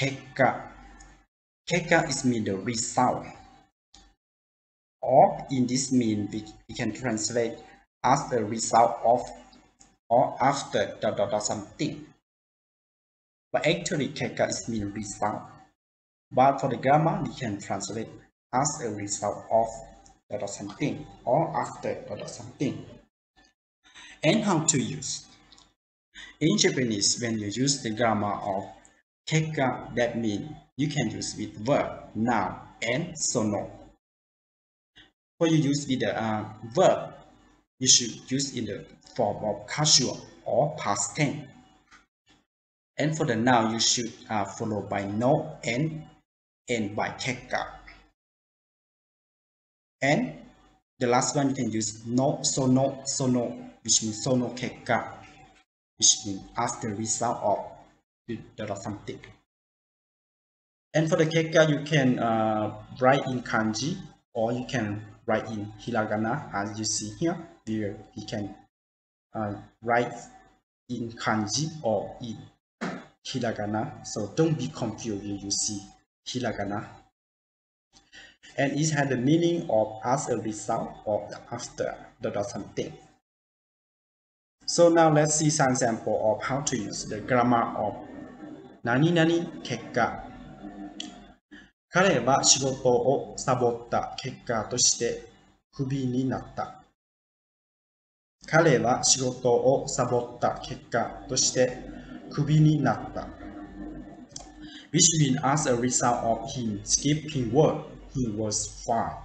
Kekka. Kekka is mean the result. Or in this mean we can translate as a result of or after something. But actually Kekka is mean result. But for the grammar we can translate as a result of something or after something. And how to use? In Japanese, when you use the grammar of Kekka, that means you can use with verb, noun, and sono. When you use with the verb, you should use in the form of casual or past tense. And for the noun, you should follow by no and end by Kekka. And the last one you can use no, sono, which means sono Kekka, which means as the result of something. And for the Kekka, you can write in kanji or you can write in hiragana, as you see here. Here you can write in kanji or in hiragana. So don't be confused when you see hiragana. And it has the meaning of as a result or after something. So now let's see some example of how to use the grammar of nani nani Kekka. 彼は仕事をサボった結果としてクビになった。彼は仕事をサボった結果としてクビになった。Which means as a result of him skipping work, he was fired.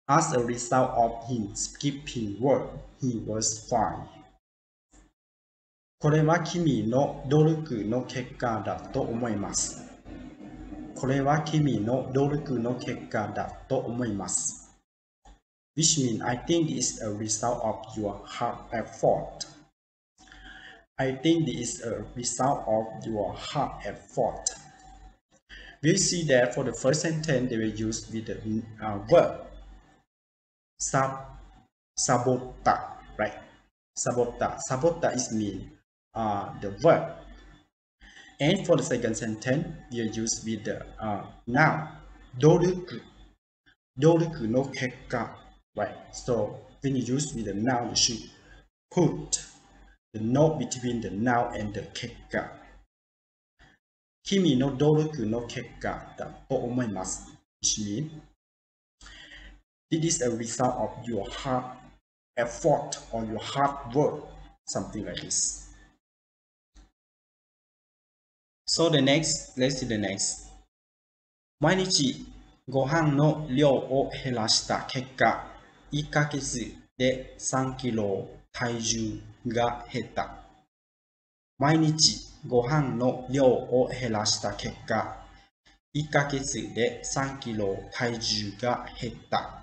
As a result of him skipping work, he was fired. これは君の努力の結果だと思います。これは君の努力の結果だと思います。Which means I think this is a result of your hard effort. I think this is a result of your hard effort. We see that for the first sentence they will use with the verb sabota, right? Sabota is mean the verb. And for the second sentence, we are used with the noun, doruku no kekka, right? So when you use with the noun, you should put the note between the noun and the kekka. Kimi no doruku no kekka da to omoimasu, which means it is a result of your hard effort or your hard work, something like this. So let's see the next. 毎日ご飯の量を減らした結果、1ヶ月で3キロ体重が減った。毎日ご飯の量を減らした結果、1ヶ月で3キロ体重が減った。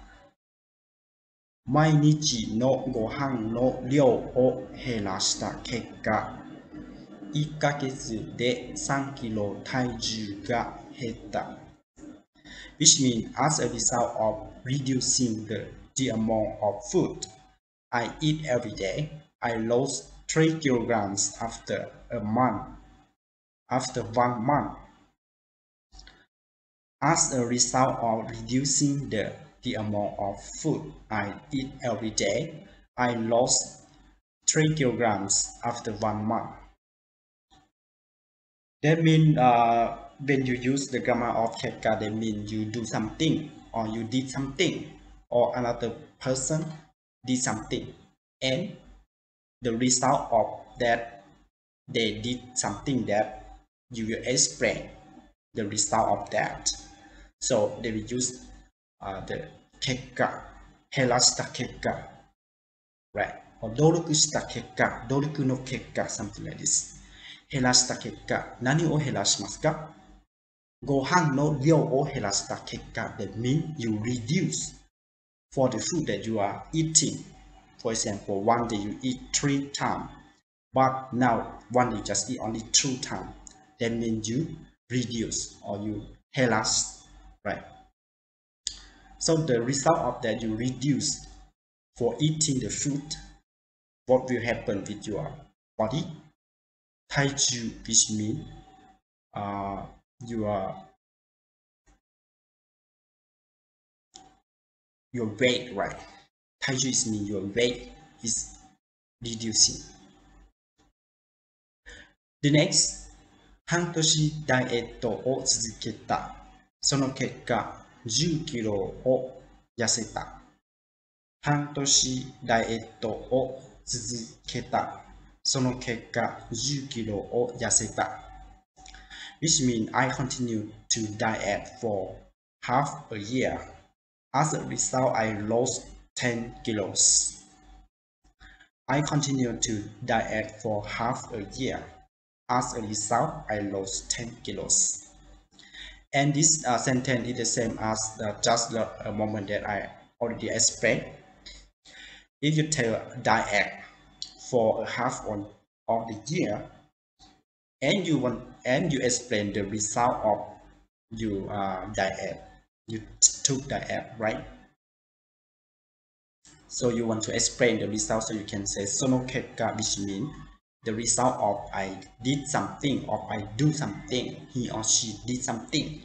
毎日のご飯の量を減らした結果、1ヶ月で3キロ体重が減った。Which means as a result of reducing the amount of food I eat every day, I lost 3 kilograms after 1 month. As a result of reducing the amount of food I eat every day, I lost 3 kilograms after 1 month. That means when you use the grammar of Kekka, that means you do something or you did something or another person did something, and the result of that they did something that you will explain the result of that. So they will use the Kekka, 減らした結果, right? Or 努力した結果、努力の結果, something like this. 減らした結果、何を減らしますか？ご飯の量を減らした結果 that means you reduce for the food that you are eating. For example, one day you eat 3 times, but now one day you just eat only 2 times. That means you reduce or you 減らす, right? So the result of that you reduce for eating the food, what will happen with your body? 体重 which means uh, your weight, right? Taiju is mean your weight is reducing. The next, 半年ダイエットを続けた。その結果、10キロを痩せた。半年ダイエットを続けた。その結果、10キロを痩せた。Which means I continue to diet for half a year. As a result, I lost 10 kilos. I continue to diet for half a year. As a result, I lost 10 kilos. And this sentence is the same as just the moment that I already explained. If you tell diet for a half of the year, and you explain the result of your diet, you took diet, right? So you want to explain the result, so you can say sono kekka, which means the result of I did something or I do something, he or she did something.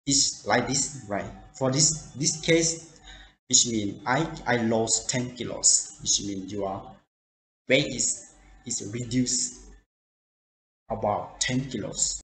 It's like this, right? For this case, which means I lost 10 kilos, which means your weight is reduced about 10 kilos.